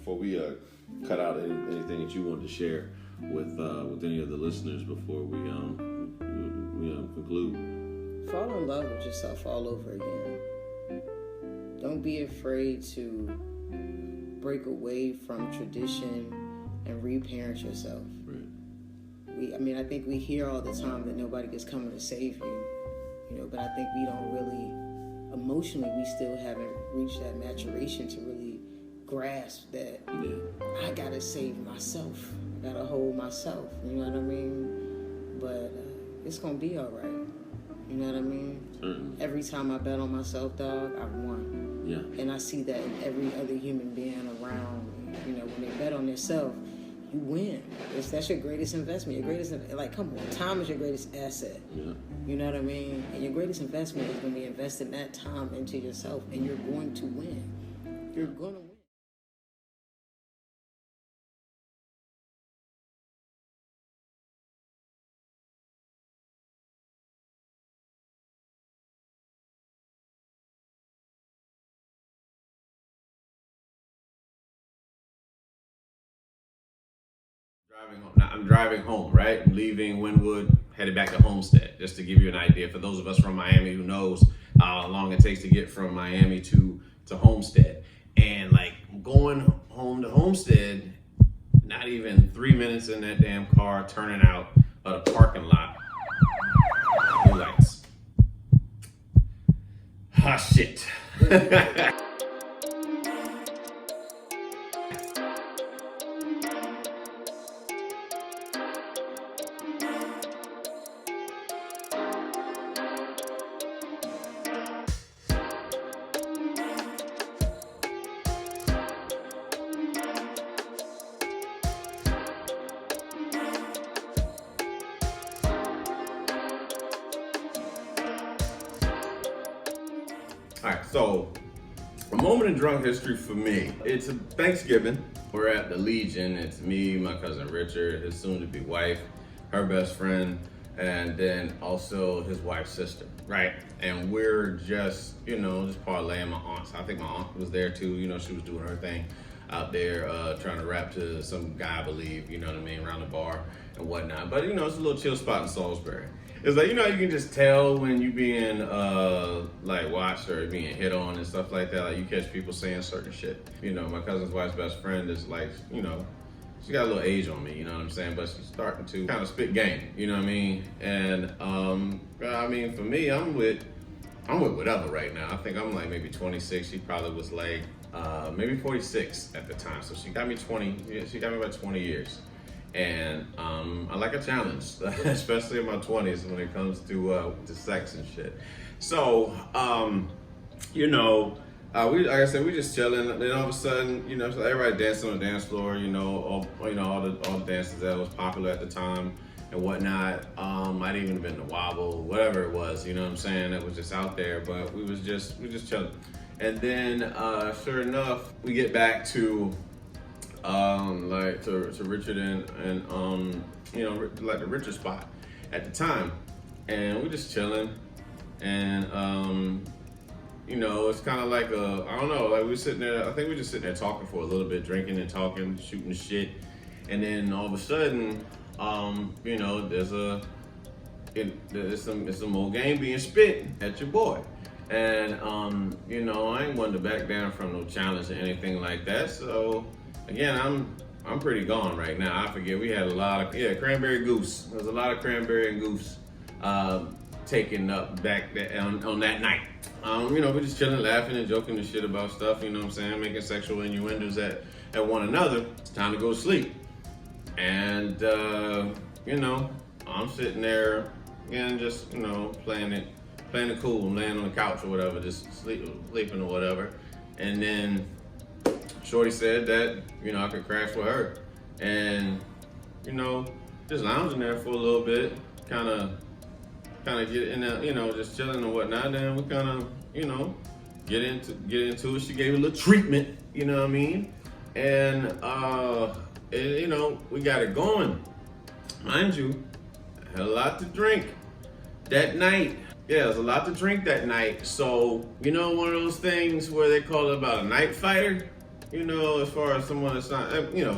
before we cut out anything that you wanted to share with any of the listeners before we conclude. Fall in love with yourself all over again. Don't be afraid to break away from tradition and reparent yourself. Right. I think we hear all the time that nobody is coming to save you, but I think we don't really, emotionally, we still haven't reached that maturation to really grasp that I gotta save myself. I gotta hold myself, you know what I mean? But it's gonna be all right. You know what I mean? Certainly. Every Every time I bet on myself, dog, I've won. Yeah. And I see that in every other human being around me. When they bet on themselves, you win. That's your greatest investment. Come on, time is your greatest asset. Yeah. You know what I mean? And your greatest investment is going to be investing that time into yourself, and you're going to win. You're going to win. I'm driving home, right? I'm leaving Wynwood, headed back to Homestead, just to give you an idea. For those of us from Miami who knows how long it takes to get from Miami to Homestead. And going home to Homestead, not even 3 minutes in that damn car, turning out of the parking lot. Blue lights. Ah, shit. All right, so a moment in drunk history for me. It's a Thanksgiving. We're at the Legion. It's me, my cousin Richard, his soon-to-be wife, her best friend, and then also his wife's sister, right? And we're just parlaying my aunt's. I think my aunt was there too. She was doing her thing out there, trying to rap to some guy, I believe, around the bar and whatnot. But, it's a little chill spot in Salisbury. It's you can just tell when you being watched or being hit on and stuff like that. Like you catch people saying certain shit. My cousin's wife's best friend is she got a little age on me, you know what I'm saying? But she's starting to kind of spit game, you know what I mean? And for me, I'm with whatever right now. I think I'm maybe 26. She probably was maybe 46 at the time. So she got me 20. She got me about 20 years. And I like a challenge, especially in my 20s when it comes to sex and shit. So, we like I said, we just chilling. Then all of a sudden, so everybody dancing on the dance floor. All the dances that was popular at the time and whatnot. Might even have been the wobble, whatever it was. You know what I'm saying? It was just out there, but we just chilling. And then, sure enough, we get back to to Richard and the Richard spot at the time, and we're just chilling, and it's kind of I don't know, we're sitting there. I think we're just sitting there talking for a little bit, drinking and talking, shooting the shit, and then all of a sudden, there's some more game being spit at your boy. And I ain't wanting to back down from no challenge or anything like that. So again, I'm pretty gone right now. I forget, we had a lot of cranberry goose. There's a lot of cranberry and goose taken up back on that night. We're just chilling, laughing and joking and shit about stuff, you know what I'm saying, making sexual innuendos at one another. It's time to go to sleep. And I'm sitting there again, just playing it cool, laying on the couch or whatever, just sleeping or whatever. And then Shorty said that, I could crash with her. And, just lounging there for a little bit, kind of get in there, just chilling and whatnot. Then we kind of, get into it. She gave a little treatment, you know what I mean? And, we got it going. Mind you, I had a lot to drink that night. Yeah, there's a lot to drink that night. So, one of those things where they call it about a night fighter? as far as someone that's not,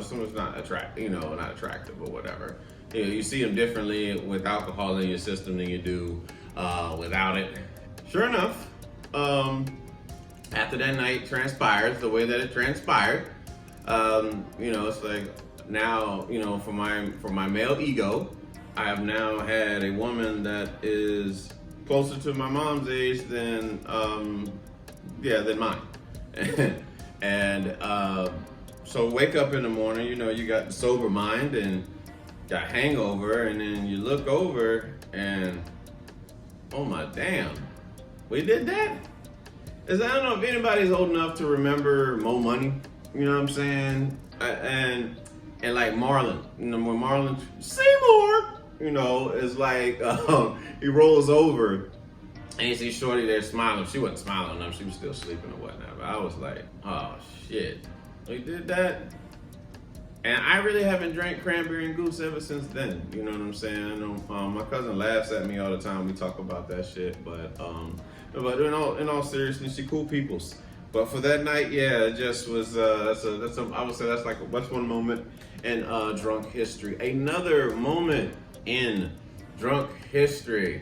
someone's not not attractive or whatever. You see them differently with alcohol in your system than you do without it. Sure enough, after that night transpires the way that it transpired, it's like now, for my male ego, I have now had a woman that is closer to my mom's age than mine. And so wake up in the morning, you got the sober mind and got hangover, and then you look over and, oh my damn, we did that? I don't know if anybody's old enough to remember Mo Money, you know what I'm saying? And like Marlon, when Marlon Seymour, is like, he rolls over and you see Shorty there smiling. She wasn't smiling enough, she was still sleeping or whatnot. But I was like, oh shit, we did that? And I really haven't drank cranberry and goose ever since then. You know what I'm saying? My cousin laughs at me all the time. We talk about that shit, but in all seriousness, she cool peoples. But for that night, yeah, it just was. I would say that's one moment in drunk history. Another moment in drunk history.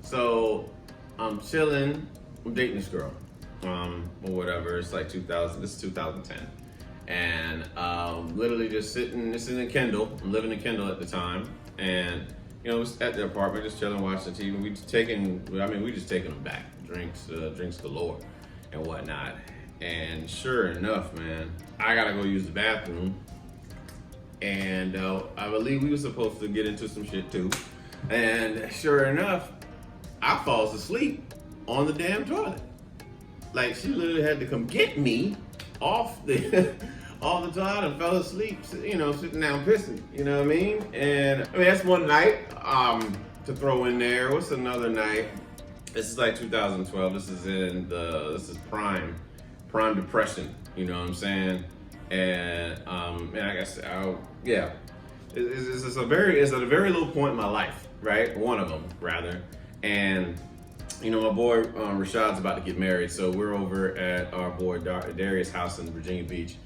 So I'm chilling. I'm dating this girl, or whatever. It's like 2000. This is 2010. And literally just sitting in Kendall. I'm living in Kendall at the time, and was at the apartment just chilling, watching TV. We just taking them back, drinks galore, and whatnot. And sure enough, man, I gotta go use the bathroom. And I believe we were supposed to get into some shit too. And sure enough, I falls asleep on the damn toilet. Like she literally had to come get me off the toilet and fell asleep, sitting down pissing, you know what I mean? And that's one night to throw in there. What's another night? This is like 2012. This is prime depression, you know what I'm saying? And I guess it's at a very low point in my life, right? One of them rather. And my boy Rashad's about to get married, so we're over at our boy Darius' house in Virginia Beach,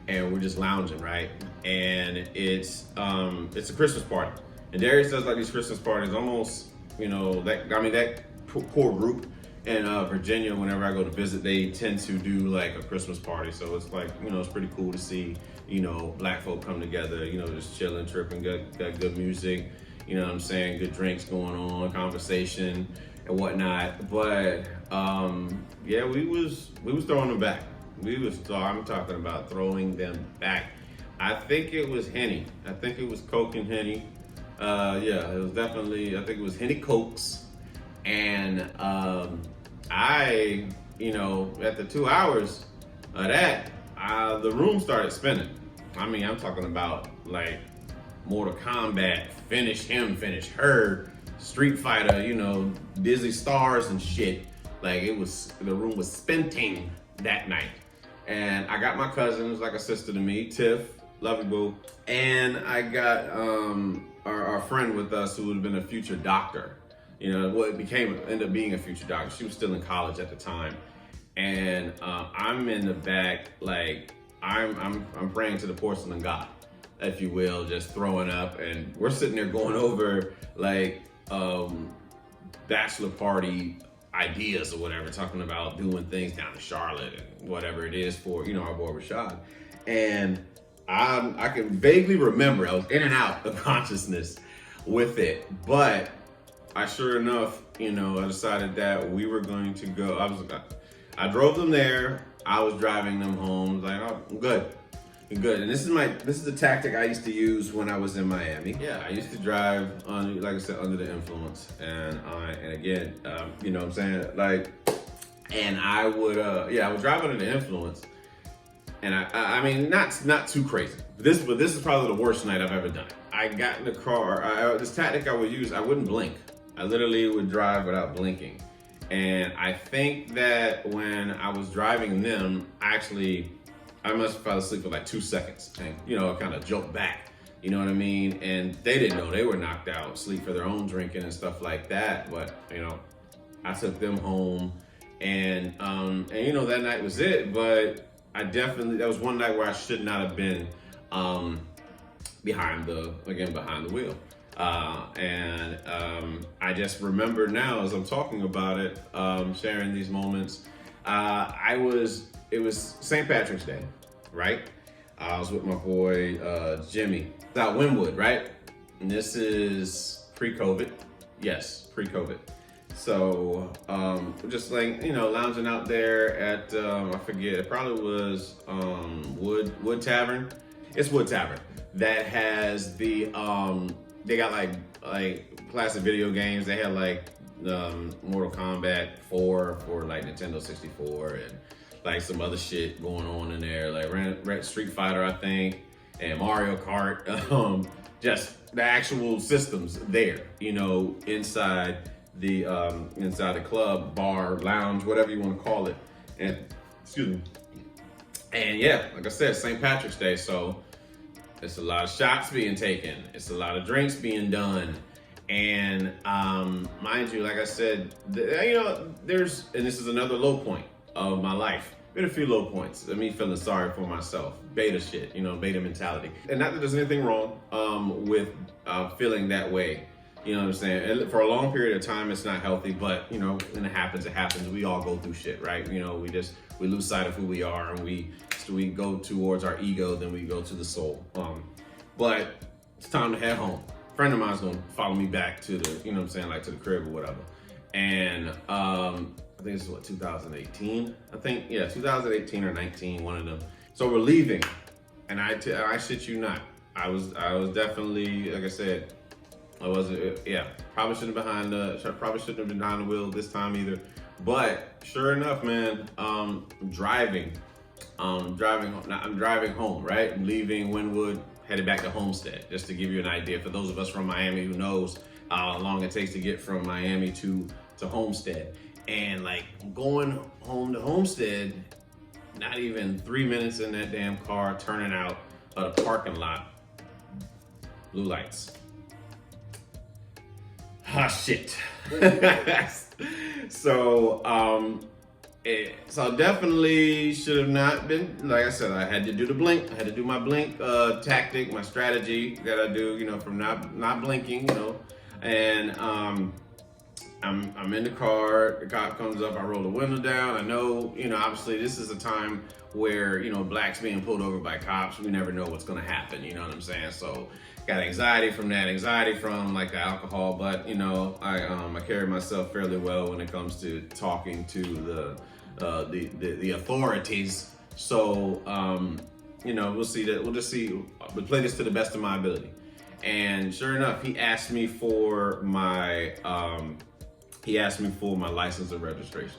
and we're just lounging, right? And it's a Christmas party, and Darius does like these Christmas parties, almost that core group in Virginia. Whenever I go to visit, they tend to do like a Christmas party, so it's like it's pretty cool to see black folk come together, just chilling, tripping, got good music, you know what I'm saying, good drinks going on, conversation and whatnot. But we was throwing them back. I'm talking about throwing them back. I think it was Henny. I think it was Coke and Henny. It was definitely, I think it was Henny Cokes. And after 2 hours of that, the room started spinning. I mean, I'm talking about like Mortal Kombat, finish him, finish her, Street Fighter, Disney Stars and shit. Like the room was spinning that night. And I got my cousin, who's like a sister to me, Tiff, love you boo. And I got our friend with us who would have been a future doctor. Ended up being a future doctor. She was still in college at the time. And I'm in the back, like I'm praying to the porcelain god, if you will, just throwing up. And we're sitting there going over like bachelor party ideas or whatever, talking about doing things down in Charlotte and whatever it is for, our boy Rashad. And I can vaguely remember, I was in and out of consciousness with it, but I sure enough, I decided that we were going to go. I drove them there. I was driving them home. Like, oh, I'm good. And this is the tactic I used to use when I was in Miami. Yeah, I used to drive like I said, under the influence. And again, you know what I'm saying? Like, and I would drive under the influence. And I mean, not too crazy. But this is probably the worst night I've ever done. I got in the car. This tactic I would use, I wouldn't blink. I literally would drive without blinking. And I think that when I was driving them, I must have fallen asleep for like 2 seconds and, kind of joked back, you know what I mean? And they didn't know they were knocked out, sleep for their own drinking and stuff like that. But, I took them home and that night was it. But that was one night where I should not have been behind the wheel. I just remember now as I'm talking about it, sharing these moments. It was St. Patrick's Day, right? I was with my boy Jimmy. It's out Wynwood, right? And this is pre-COVID. Yes, pre-COVID. So just like, lounging out there at I forget, it probably was Wood Tavern. It's Wood Tavern that has the they got like classic video games. They had like Mortal Kombat 4 for like Nintendo 64 and like some other shit going on in there, like Street Fighter, I think, and Mario Kart. Just the actual systems there, inside the club, bar, lounge, whatever you want to call it. And excuse me. And yeah, like I said, St. Patrick's Day, so it's a lot of shots being taken. It's a lot of drinks being done. And mind you, like I said, and this is another low point of my life. Been a few low points of me feeling sorry for myself. Beta shit, beta mentality. And not that there's anything wrong with feeling that way. You know what I'm saying? And for a long period of time, it's not healthy, but when it happens, it happens. We all go through shit, right? We lose sight of who we are, and we go towards our ego, then we go to the soul. But it's time to head home. A friend of mine's gonna follow me back to the, like to the crib or whatever. And I think this is 2018. I think, yeah, 2018 or 19, one of them. So we're leaving, and I shit you not, I was definitely, like I said, probably shouldn't have been behind the wheel this time either. But sure enough, man, I'm driving home, right? I'm leaving Wynwood, headed back to Homestead, just to give you an idea. For those of us from Miami who knows how long it takes to get from Miami to Homestead. And like going home to Homestead, not even 3 minutes in that damn car, turning out of the parking lot, blue lights. Ah, shit. So definitely should have not been, like I said, I had to do the blink. I had to do my blink tactic, my strategy that I do, from not blinking, and I'm in the car, the cop comes up, I roll the window down. I know, obviously this is a time where, blacks being pulled over by cops, we never know what's gonna happen, you know what I'm saying? So got anxiety from that, anxiety from like the alcohol, but I carry myself fairly well when it comes to talking to the authorities. So we'll see that. We'll just see. We'll play this to the best of my ability. And sure enough, he asked me for my license and registration.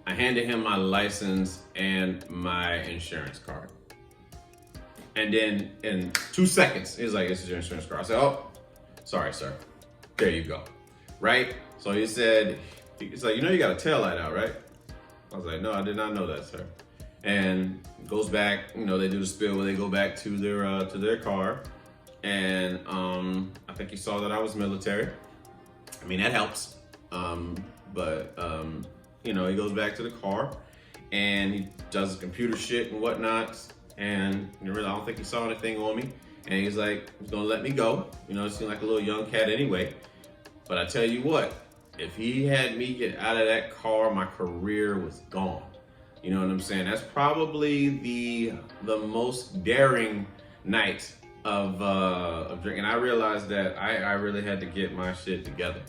I handed him my license and my insurance card. And then in 2 seconds, he's like, "This is your insurance card." I said, "Oh, sorry, sir. There you go." Right? So he said, he's like, "You got a tail light out, right?" I was like, "No, I did not know that, sir." And goes back, they do the spill where they go back to their car. And I think he saw that I was military. I mean, that helps. He goes back to the car and he does his computer shit and whatnot. And really, I don't think he saw anything on me. And he's like, he's gonna let me go. It seemed like a little young cat anyway. But I tell you what, if he had me get out of that car, my career was gone. You know what I'm saying? That's probably the most daring night of drinking. I realized that I really had to get my shit together.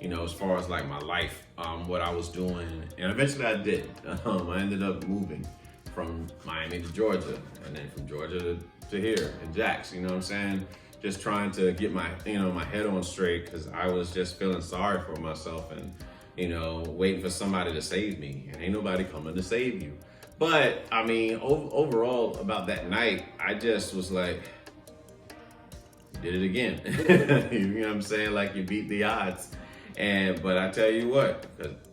As far as like my life, what I was doing, and eventually I did. I ended up moving from Miami to Georgia, and then from Georgia to here in Jax. You know what I'm saying? Just trying to get my my head on straight, because I was just feeling sorry for myself and waiting for somebody to save me, and ain't nobody coming to save you. But I mean, overall about that night, I just was like, did it again. You know what I'm saying? Like, you beat the odds. But I tell you what,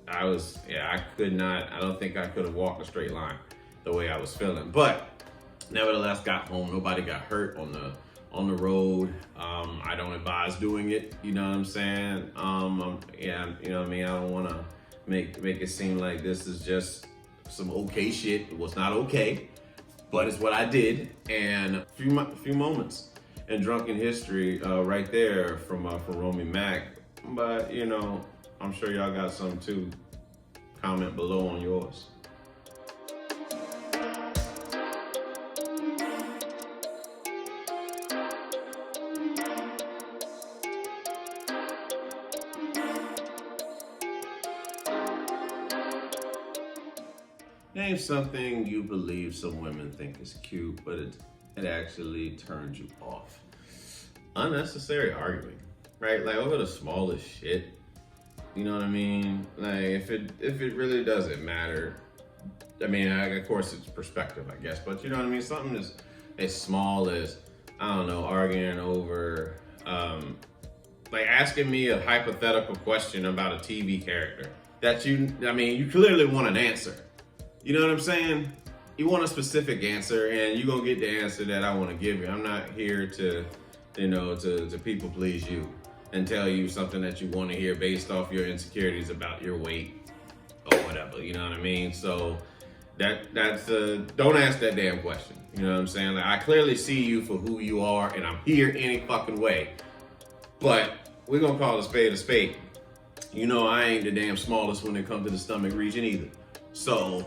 I don't think I could have walked a straight line the way I was feeling. But nevertheless, got home. Nobody got hurt on the road. I don't advise doing it. You know what I'm saying? You know what I mean? I don't want to make it seem like this is just some okay shit. It was not okay, but it's what I did. And a few moments in drunken history right there from Romy Mac. But you know, I'm sure y'all got some too. Comment below on yours. Name something you believe some women think is cute, but it actually turns you off. Unnecessary arguing, right? Like over the smallest shit. You know what I mean? Like if it really doesn't matter. I mean, of course it's perspective, I guess, but you know what I mean? Something as small as, I don't know, arguing over, like asking me a hypothetical question about a TV character that you clearly want an answer. You know what I'm saying? You want a specific answer, and you're gonna get the answer that I want to give you. I'm not here to, you know, to people please you and tell you something that you want to hear based off your insecurities about your weight or whatever. You know what I mean? So that's don't ask that damn question. You know what I'm saying? Like, I clearly see you for who you are, and I'm here any fucking way. But we're gonna call a spade a spade. You know I ain't the damn smallest when it comes to the stomach region either. So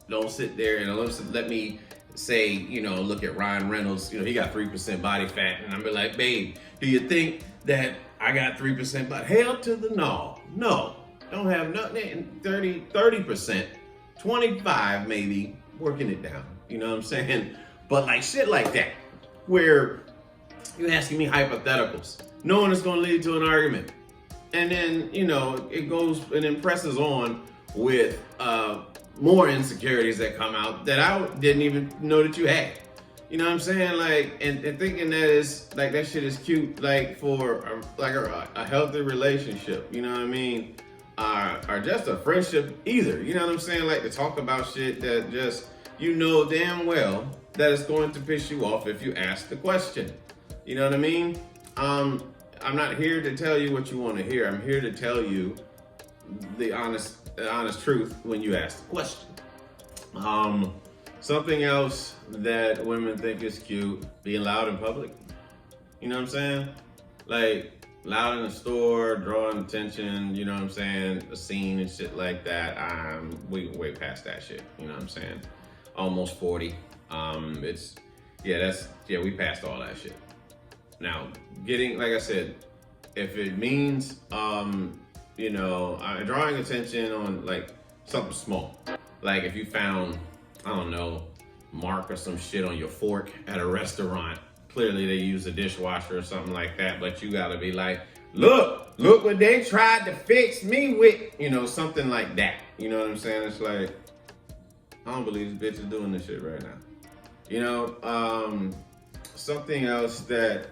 don't sit there and let me say, you know, look at Ryan Reynolds, you know, he got 3% body fat, and I'm be like, babe, do you think that I got 3% body? Hell to the no. No, don't have nothing. 30%, 25 maybe, working it down. You know what I'm saying? But like shit like that, where you're asking me hypotheticals, knowing it's gonna lead to an argument. And then, you know, it goes and then presses on with more insecurities that come out that I didn't even know that you had. You know what I'm saying? Like, and thinking that is like that shit is cute, like for a healthy relationship. You know what I mean? Or just a friendship either. You know what I'm saying? Like to talk about shit that just you know damn well that it's going to piss you off if you ask the question. You know what I mean? I'm not here to tell you what you want to hear. I'm here to tell you the honest truth when you ask the question. Something else that women think is cute, being loud in public. You know what I'm saying? Like loud in the store, drawing attention, you know what I'm saying? A scene and shit like that. We way past that shit, you know what I'm saying? Almost 40. We passed all that shit. Now, like I said, if it means, you know, drawing attention on like something small. Like if you found, I don't know, mark or some shit on your fork at a restaurant. Clearly they use a dishwasher or something like that, but you gotta be like, look what they tried to fix me with, you know, something like that. You know what I'm saying? It's like, I don't believe this bitch is doing this shit right now. You know, something else that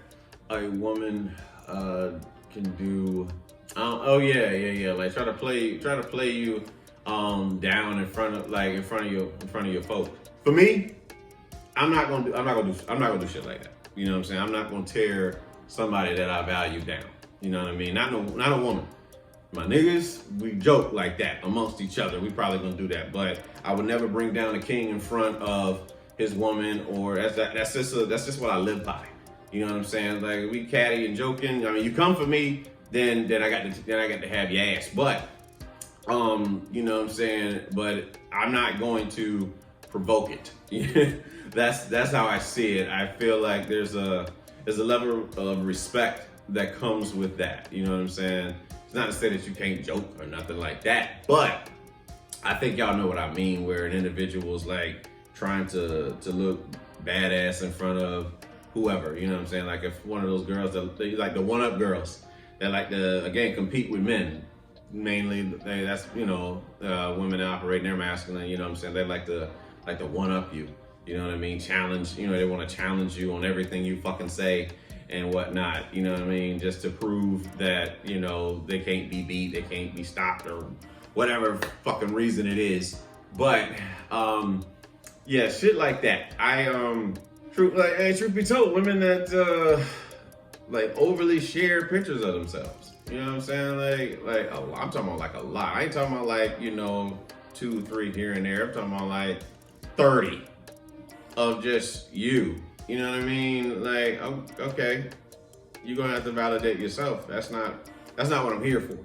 a woman can do. Like try to play you down in front of your folks. For me, I'm not gonna do shit like that. You know what I'm saying? I'm not gonna tear somebody that I value down. You know what I mean? Not a woman. My niggas, we joke like that amongst each other. We probably gonna do that, but I would never bring down a king in front of his woman, or that's just what I live by. You know what I'm saying? Like we catty and joking. I mean, you come for me, then I got to have your ass. But you know what I'm saying? But I'm not going to provoke it. That's how I see it. I feel like there's a level of respect that comes with that. You know what I'm saying? It's not to say that you can't joke or nothing like that, but I think y'all know what I mean, where an individual's like trying to look badass in front of whoever, you know what I'm saying? Like if one of those girls that like the one-up girls that like to, again, compete with men, mainly that's, you know, women that operate in their masculine, you know what I'm saying? They like to one-up you, you know what I mean? Challenge, you know, they want to challenge you on everything you fucking say and whatnot, you know what I mean? Just to prove that, you know, they can't be beat, they can't be stopped, or whatever fucking reason it is. But, yeah, shit like that. Truth be told, women that, like, overly share pictures of themselves. You know what I'm saying? Like I'm talking about like a lot. I ain't talking about like, you know, 2, 3 here and there. I'm talking about like 30 of just you. You know what I mean? Like, okay, you're gonna have to validate yourself. That's not what I'm here for.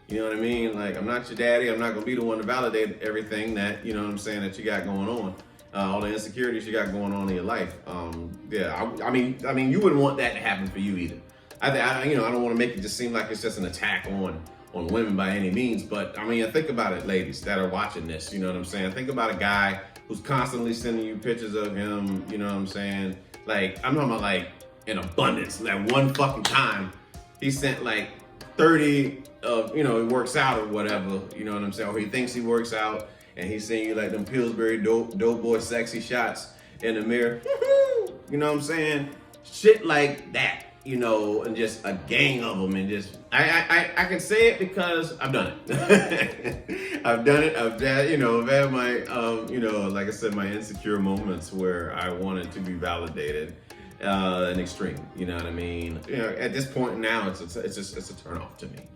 You know what I mean? Like, I'm not your daddy. I'm not gonna be the one to validate everything that, you know what I'm saying, that you got going on. All the insecurities you got going on in your life. I mean, you wouldn't want that to happen for you either. I don't want to make it just seem like it's just an attack on women by any means. But I mean, think about it, ladies that are watching this. You know what I'm saying? Think about a guy who's constantly sending you pictures of him. You know what I'm saying? Like, I'm talking about like in abundance. Like one fucking time, he sent like 30 of, he works out or whatever. You know what I'm saying? Or he thinks he works out. And he's seeing you like them Pillsbury dope boy sexy shots in the mirror. You know what I'm saying? Shit like that, and just a gang of them. And just, I can say it because I've done it. I've done it. I've had my, like I said, my insecure moments where I wanted to be validated in extreme. You know what I mean? At this point now, it's a turn off to me.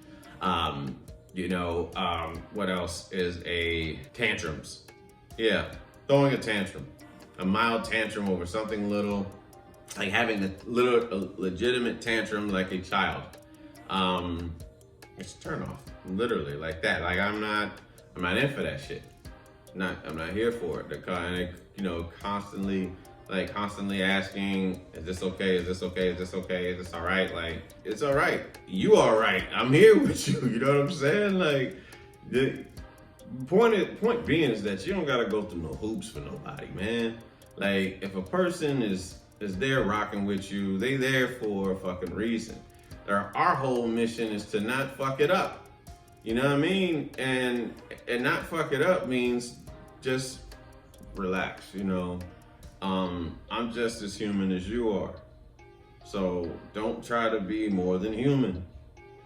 What else is tantrums? Yeah, throwing a tantrum, a mild tantrum over something little, like having a legitimate tantrum like a child. It's a turn off, literally like that. Like I'm not in for that shit. I'm not here for it. The kind of, constantly asking, is this okay? Is this okay? Is this okay? Is this all right? Like, it's all right. You all right. I'm here with you. You know what I'm saying? Like, the point being is that you don't gotta go through no hoops for nobody, man. Like, if a person is there rocking with you, they there for a fucking reason. Our whole mission is to not fuck it up. You know what I mean? And not fuck it up means just relax, I'm just as human as you are. So don't try to be more than human.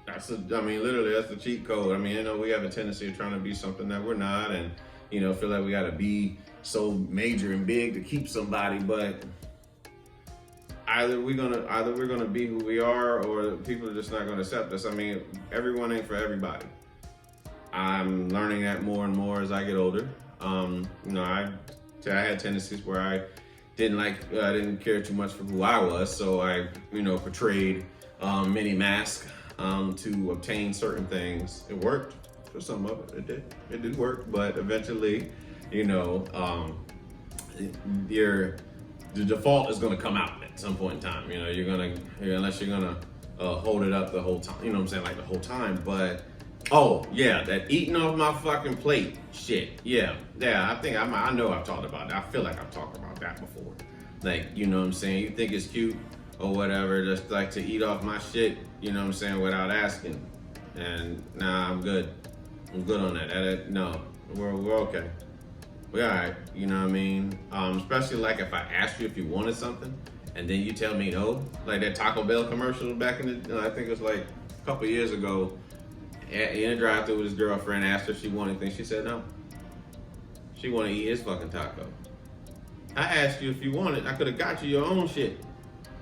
Literally, that's the cheat code. We have a tendency of trying to be something that we're not, and, feel like we gotta be so major and big to keep somebody, but either we're gonna be who we are, or people are just not gonna accept us. Everyone ain't for everybody. I'm learning that more and more as I get older. I had tendencies where I didn't care too much for who I was, so I, portrayed many masks to obtain certain things. It worked for some of it. It did work, but eventually, the default is going to come out at some point in time. Unless you're gonna hold it up the whole time. You know what I'm saying, like the whole time, but. Oh, yeah, that eating off my fucking plate shit. Yeah, I think I know I've talked about that. I feel like I've talked about that before. Like, you know what I'm saying? You think it's cute or whatever, just like to eat off my shit, you know what I'm saying, without asking. And nah, I'm good. I'm good on that. No, we're okay. We're all right, you know what I mean? Especially like if I asked you if you wanted something and then you tell me no. Like that Taco Bell commercial back in I think it was like a couple years ago. In a drive-thru with his girlfriend, asked her if she wanted things. She said no. She wanted to eat his fucking taco. I asked you if you wanted. I could have got you your own shit.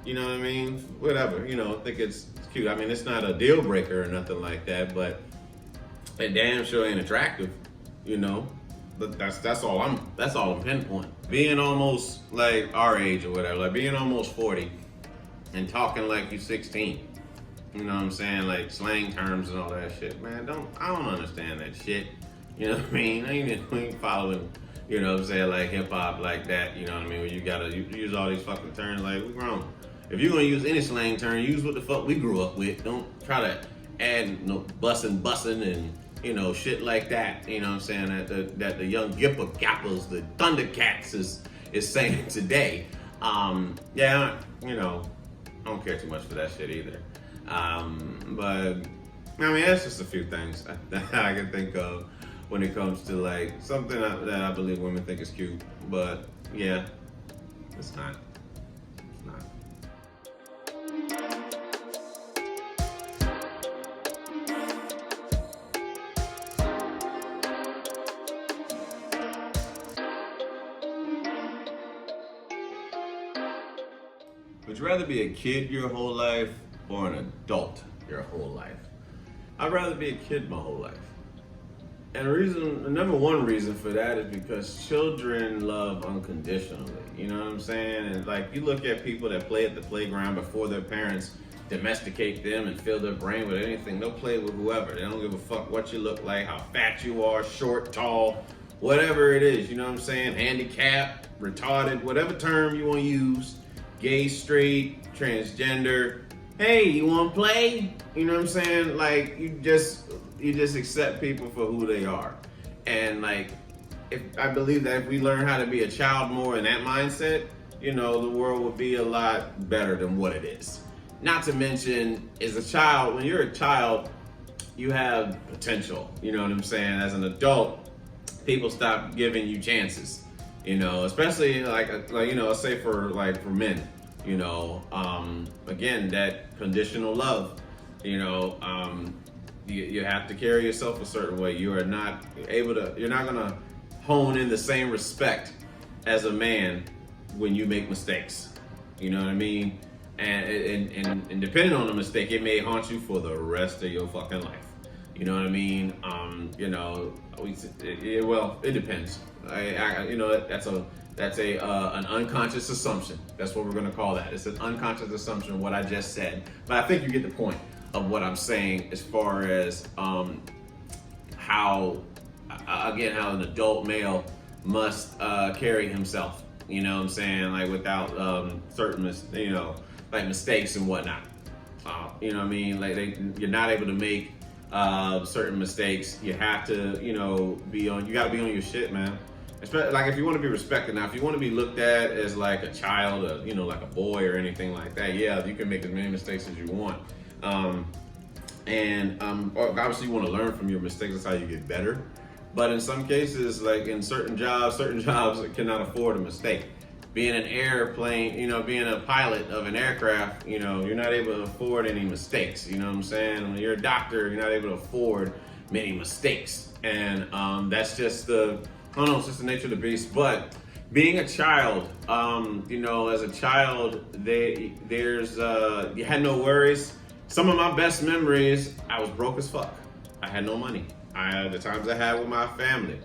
You know what I mean? Whatever. I think it's cute. It's not a deal breaker or nothing like that, but it damn sure ain't attractive. But that's all I'm pinpointing. Being almost like our age or whatever, like being almost 40 and talking like you're 16. You know what I'm saying? Like slang terms and all that shit. Man, I don't understand that shit. You know what I mean? I ain't following, you know what I'm saying, like hip hop like that. You know what I mean? Where you gotta use all these fucking terms. Like, we grown. If you're gonna use any slang term, use what the fuck we grew up with. Don't try to add bussin' and, shit like that. You know what I'm saying? That the young Gipper Gappers, the Thundercats is saying today. I don't care too much for that shit either. But that's just a few things that I can think of when it comes to like something that I believe women think is cute, but yeah, it's not. It's not. Would you rather be a kid your whole life or an adult your whole life? I'd rather be a kid my whole life. And the number one reason for that is because children love unconditionally. You know what I'm saying? And like, you look at people that play at the playground before their parents domesticate them and fill their brain with anything. They'll play with whoever. They don't give a fuck what you look like, how fat you are, short, tall, whatever it is. You know what I'm saying? Handicapped, retarded, whatever term you want to use. Gay, straight, transgender. Hey, you want to play? You know what I'm saying? Like, you just accept people for who they are. And like, I believe that if we learn how to be a child more in that mindset, you know, the world would be a lot better than what it is. Not to mention, as a child, when you're a child, you have potential. You know what I'm saying? As an adult, people stop giving you chances. You know, especially like you know, say for men. You know, again, that conditional love. You know, you have to carry yourself a certain way. You are not able to. You're not gonna hone in the same respect as a man when you make mistakes. You know what I mean? And depending on the mistake, it may haunt you for the rest of your fucking life. You know what I mean? You know, it depends. You know, that's an unconscious assumption. That's what we're gonna call that. It's an unconscious assumption, what I just said. But I think you get the point of what I'm saying as far as how an adult male must carry himself. You know what I'm saying? Like, without certain mistakes and whatnot. You know what I mean? Like, you're not able to make certain mistakes. You have to, you know, you gotta be on your shit, man. Especially, like, if you want to be respected. Now, if you want to be looked at as like a child, or, you know, like a boy or anything like that, yeah, you can make as many mistakes as you want. Obviously you want to learn from your mistakes. That's how you get better. But in some cases, like in certain jobs cannot afford a mistake. Being an airplane, you know, being a pilot of an aircraft, you know, you're not able to afford any mistakes. You know what I'm saying? When you're a doctor, you're not able to afford many mistakes. And that's just it's just the nature of the beast. But being a child, you know, as a child, you had no worries. Some of my best memories, I was broke as fuck. I had no money. The times I had with my family,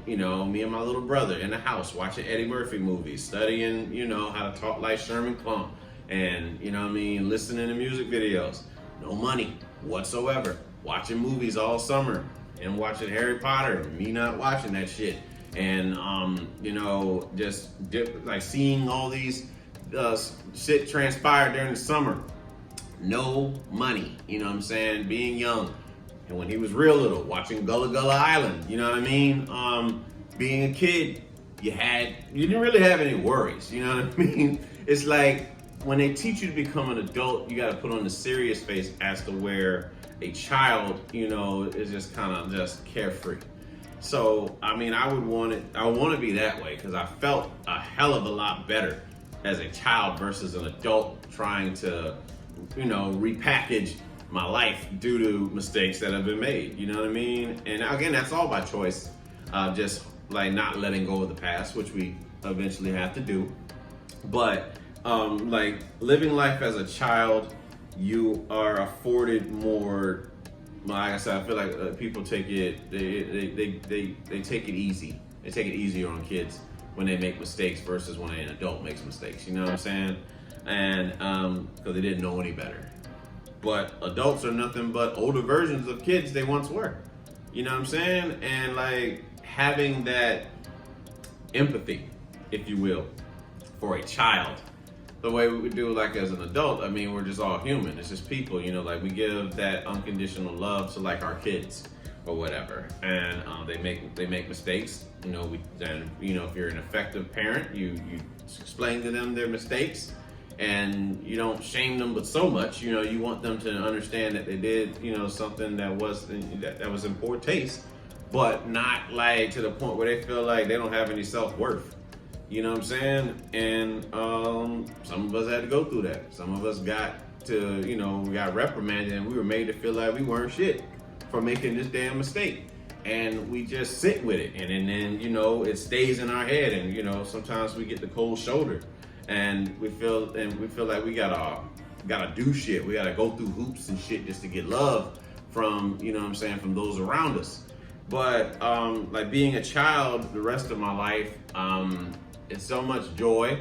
you know, me and my little brother in the house watching Eddie Murphy movies, studying, you know, how to talk like Sherman Klump, and, you know what I mean, listening to music videos. No money whatsoever. Watching movies all summer and watching Harry Potter, me not watching that shit. And, you know, just like seeing all these shit transpire during the summer. No money, you know what I'm saying? Being young. And when he was real little, watching Gullah Gullah Island, you know what I mean? Being a kid, you didn't really have any worries, you know what I mean? It's like, when they teach you to become an adult, you gotta put on the serious face as to where a child, you know, is just kind of just carefree. So, I mean, I want to be that way, because I felt a hell of a lot better as a child versus an adult trying to, you know, repackage my life due to mistakes that have been made. You know what I mean? And again, that's all by choice. Just like not letting go of the past, which we eventually have to do. But like living life as a child, you are afforded more. Like I said, I feel like people take it. They take it easy. They take it easier on kids when they make mistakes versus when an adult makes mistakes. You know what I'm saying? And because they didn't know any better. But adults are nothing but older versions of kids they once were. You know what I'm saying? And like having that empathy, if you will, for a child, the way we would do like as an adult, I mean, we're just all human. It's just people, you know, like we give that unconditional love to like our kids or whatever. And they make mistakes. You know, if you're an effective parent, you explain to them their mistakes. And you don't shame them, but so much, you know, you want them to understand that they did, you know, something that was in poor taste, but not like to the point where they feel like they don't have any self-worth. You know what I'm saying? And some of us had to go through that. Some of us got reprimanded, and we were made to feel like we weren't shit for making this damn mistake. And we just sit with it, and then you know, it stays in our head, and you know, sometimes we get the cold shoulder. And we feel like we gotta do shit. We gotta go through hoops and shit just to get love from, you know what I'm saying, from those around us. But like being a child, the rest of my life, it's so much joy.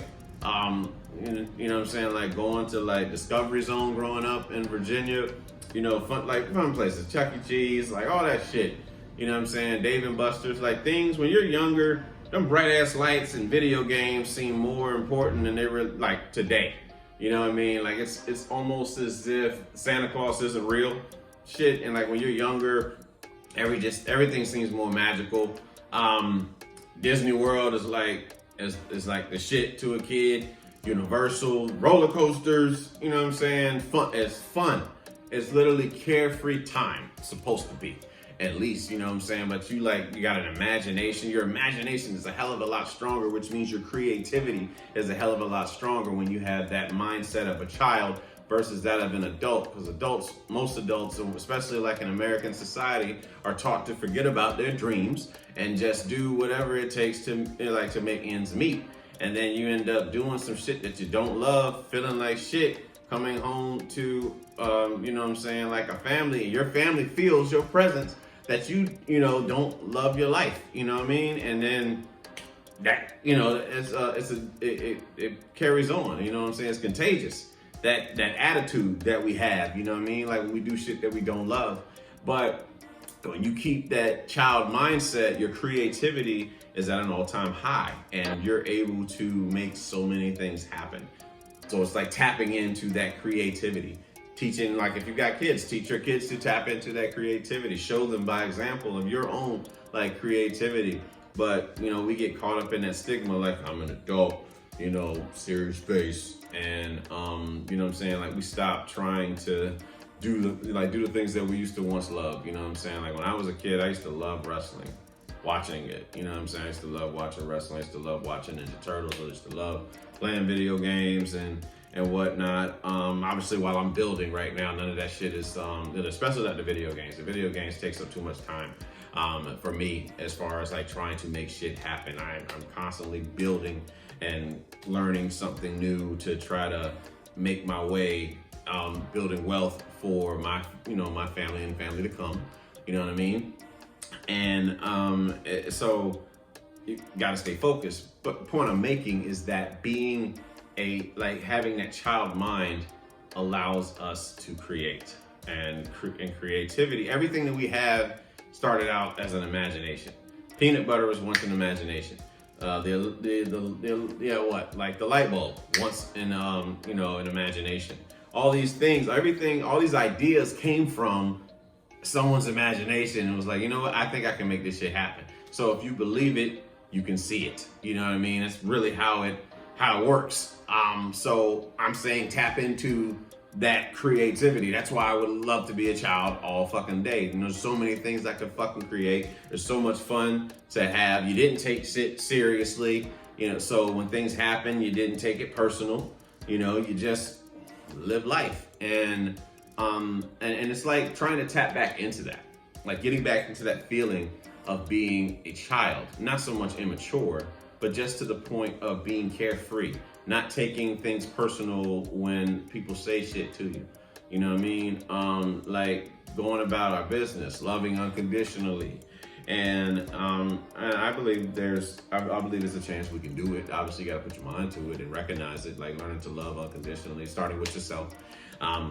You know what I'm saying? Like going to like Discovery Zone growing up in Virginia, you know, fun places, Chuck E. Cheese, like all that shit. You know what I'm saying? Dave and Buster's, like things when you're younger, them bright ass lights and video games seem more important than they were like today. You know what I mean? Like it's almost as if Santa Claus isn't real shit. And like when you're younger, everything seems more magical. Disney World is like the shit to a kid. Universal, roller coasters, you know what I'm saying? It's fun. It's literally carefree time. It's supposed to be, at least, you know what I'm saying? But you got an imagination. Your imagination is a hell of a lot stronger, which means your creativity is a hell of a lot stronger when you have that mindset of a child versus that of an adult. Because most adults, especially like in American society, are taught to forget about their dreams and just do whatever it takes to make ends meet. And then you end up doing some shit that you don't love, feeling like shit, coming home to, you know what I'm saying, like a family. And your family feels your presence that you don't love your life, you know what I mean? And then that, you know, it carries on, you know what I'm saying? It's contagious. That attitude that we have, you know what I mean? Like when we do shit that we don't love. But when you keep that child mindset, your creativity is at an all-time high and you're able to make so many things happen. So it's like tapping into that creativity. Teaching, like if you got kids, teach your kids to tap into that creativity. Show them by example of your own like creativity. But, you know, we get caught up in that stigma like I'm an adult, you know, serious face. And, you know what I'm saying? Like we stop trying to do the things that we used to once love. You know what I'm saying? Like when I was a kid, I used to love wrestling. Watching it, you know what I'm saying? I used to love watching wrestling. I used to love watching Ninja Turtles. I used to love playing video games and whatnot. Obviously, while I'm building right now, none of that shit is, especially not the video games. The video games takes up too much time for me as far as like trying to make shit happen. I'm constantly building and learning something new to try to make my way, building wealth for my family and family to come. You know what I mean? And so you gotta stay focused. But the point I'm making is that being having that child mind allows us to create. And creativity, everything that we have started out as an imagination. Peanut butter was once an imagination. The light bulb once in an imagination. All these things, all these ideas came from someone's imagination and was like, you know what, I think I can make this shit happen. So if you believe it, you can see it. You know what I mean? That's really how it works. So I'm saying tap into that creativity. That's why I would love to be a child all fucking day. And there's so many things I could fucking create. There's so much fun to have. You didn't take shit seriously, you know, so when things happen, you didn't take it personal. You know, you just live life. And it's like trying to tap back into that, like getting back into that feeling of being a child, not so much immature, but just to the point of being carefree, not taking things personal when people say shit to you. You know what I mean? Like going about our business, loving unconditionally. And I believe there's a chance we can do it. Obviously, you got to put your mind to it and recognize it, like learning to love unconditionally, starting with yourself.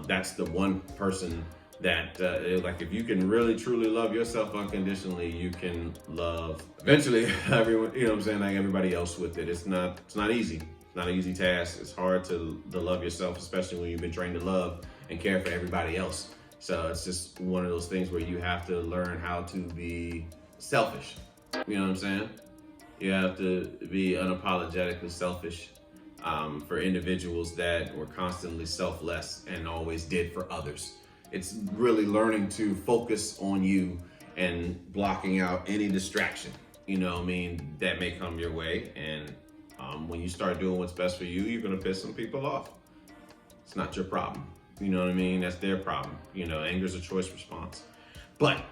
That's the one person that, like, if you can really truly love yourself unconditionally, you can love eventually everyone. You know what I'm saying? Like everybody else with it. It's not easy. It's not an easy task. It's hard to love yourself, especially when you've been trained to love and care for everybody else. So it's just one of those things where you have to learn how to be selfish. You know what I'm saying? You have to be unapologetically selfish for individuals that were constantly selfless and always did for others. It's really learning to focus on you and blocking out any distraction, you know what I mean, that may come your way. And when you start doing what's best for you, you're going to piss some people off. It's not your problem. You know what I mean? That's their problem. You know, anger is a choice response. But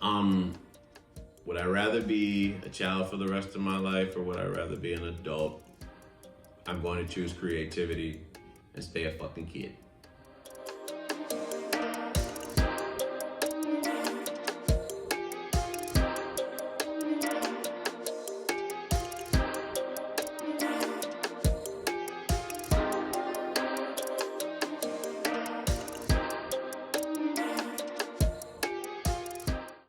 would I rather be a child for the rest of my life or would I rather be an adult? I'm going to choose creativity and stay a fucking kid.